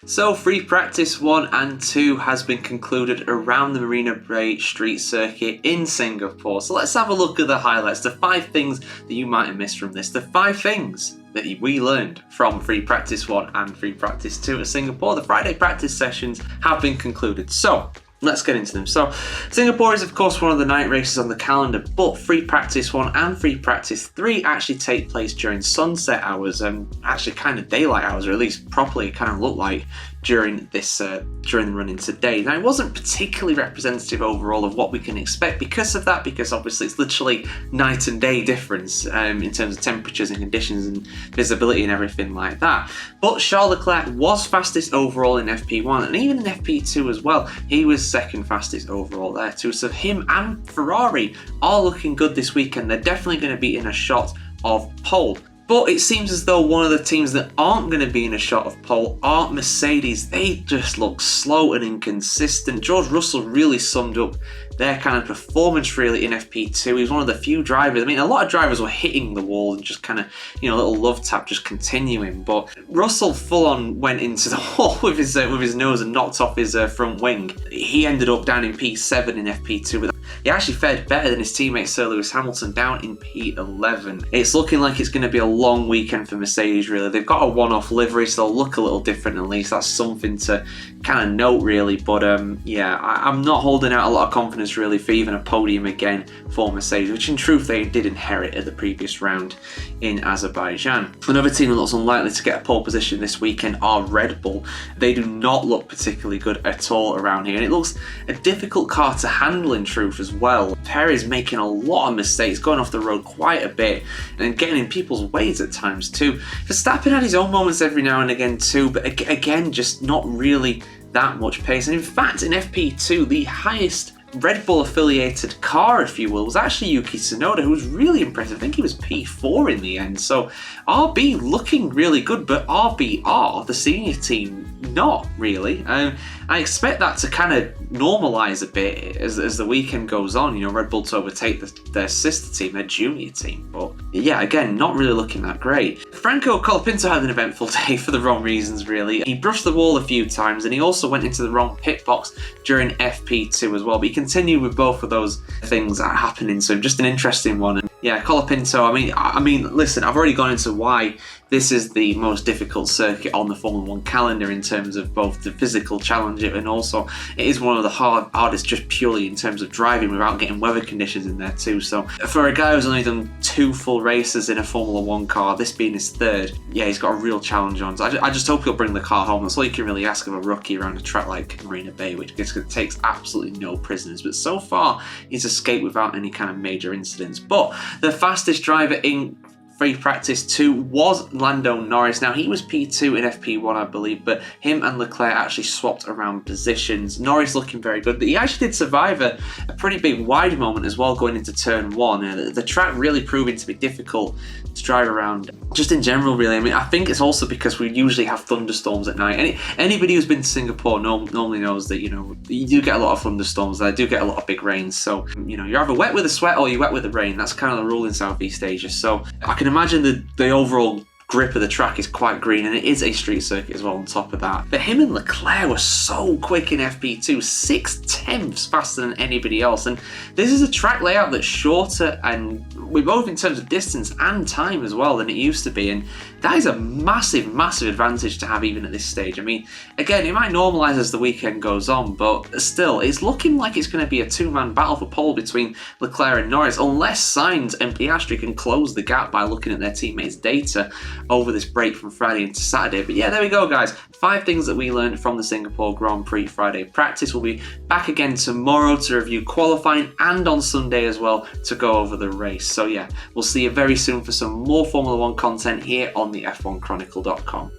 So free practice 1 and 2 has been concluded around the Marina Bay Street Circuit in Singapore. So let's have a look at the highlights, the 5 things that you might have missed from this, the 5 things that we learned from free practice 1 and free practice 2 at Singapore. The Friday practice sessions have been concluded. So let's get into them. So Singapore is of course one of the night races on the calendar, but free practice 1 and free practice 3 actually take place during sunset hours and actually kind of daylight hours, or at least properly kind of look like during this during the run-in today. Now it wasn't particularly representative overall of what we can expect because of that, because obviously it's literally night and day difference in terms of temperatures and conditions and visibility and everything like that. But Charles Leclerc was fastest overall in FP1 and even in FP2 as well. He was second fastest overall there too. So him and Ferrari are looking good this weekend. They're definitely going to be in a shot of pole. But it seems as though one of the teams that aren't going to be in a shot of pole are Mercedes. They just look slow and inconsistent. George Russell really summed up their kind of performance really in FP2. He was one of the few drivers. I mean, a lot of drivers were hitting the wall and just kind of, you know, a little love tap just continuing. But Russell full on went into the wall with his nose and knocked off his front wing. He ended up down in P7 in FP2. But he actually fared better than his teammate Sir Lewis Hamilton down in P11. It's looking like it's going to be a long weekend for Mercedes really. They've got a one-off livery, so they'll look a little different at least. That's something to kind of note really. But yeah, I'm not holding out a lot of confidence really for even a podium again for Mercedes, which in truth they did inherit at the previous round in Azerbaijan. Another team that looks unlikely to get a pole position this weekend are Red Bull. They do not look particularly good at all around here, and it looks a difficult car to handle in truth as well. Perez making a lot of mistakes, going off the road quite a bit and getting in people's ways at times too. Verstappen had his own moments every now and again too, but again just not really that much pace. And in fact in FP2 the highest Red Bull affiliated car, if you will, was actually Yuki Tsunoda, who was really impressive. I think he was P4 in the end. So RB looking really good, but RBR, the senior team, not really. I expect that to kind of normalise a bit as the weekend goes on. You know, Red Bull to overtake their sister team, their junior team. But yeah, again, not really looking that great. Franco Colapinto had an eventful day for the wrong reasons, really. He brushed the wall a few times, and he also went into the wrong pit box during FP2 as well. But he continued with both of those things happening, so just an interesting one. And yeah, Colapinto, I mean, listen, I've already gone into why this is the most difficult circuit on the Formula 1 calendar in terms of both the physical challenge and also it is one of the hardest just purely in terms of driving without getting weather conditions in there too. So for a guy who's only done 2 full races in a Formula 1 car, this being his 3rd, yeah, he's got a real challenge on. So I just hope he'll bring the car home. That's all you can really ask of a rookie around a track like Marina Bay, which takes absolutely no prisoners. But so far, he's escaped without any kind of major incidents. But the fastest driver in free practice 2 was Lando Norris. Now he was P2 in FP1 I believe, but him and Leclerc actually swapped around positions. Norris looking very good, but he actually did survive a pretty big wide moment as well going into turn 1. The track really proving to be difficult to drive around just in general really. I mean, I think it's also because we usually have thunderstorms at night. Anybody who's been to Singapore normally knows that, you know, you do get a lot of thunderstorms. I do get a lot of big rains, so you know, you're either wet with the sweat or you're wet with the rain. That's kind of the rule in Southeast Asia. So I can imagine the overall grip of the track is quite green, and it is a street circuit as well on top of that. But him and Leclerc were so quick in FP2, 6/10 faster than anybody else. And this is a track layout that's shorter and we're both in terms of distance and time as well than it used to be, and that is a massive advantage to have even at this stage. I mean, again, it might normalise as the weekend goes on, but still, it's looking like it's going to be a 2-man battle for pole between Leclerc and Norris, unless Sainz and Piastri can close the gap by looking at their teammates' data over this break from Friday into Saturday. But yeah, there we go, guys. 5 things that we learned from the Singapore Grand Prix Friday practice. We'll be back again tomorrow to review qualifying and on Sunday as well to go over the race. So yeah, we'll see you very soon for some more Formula 1 content here on the F1Chronicle.com.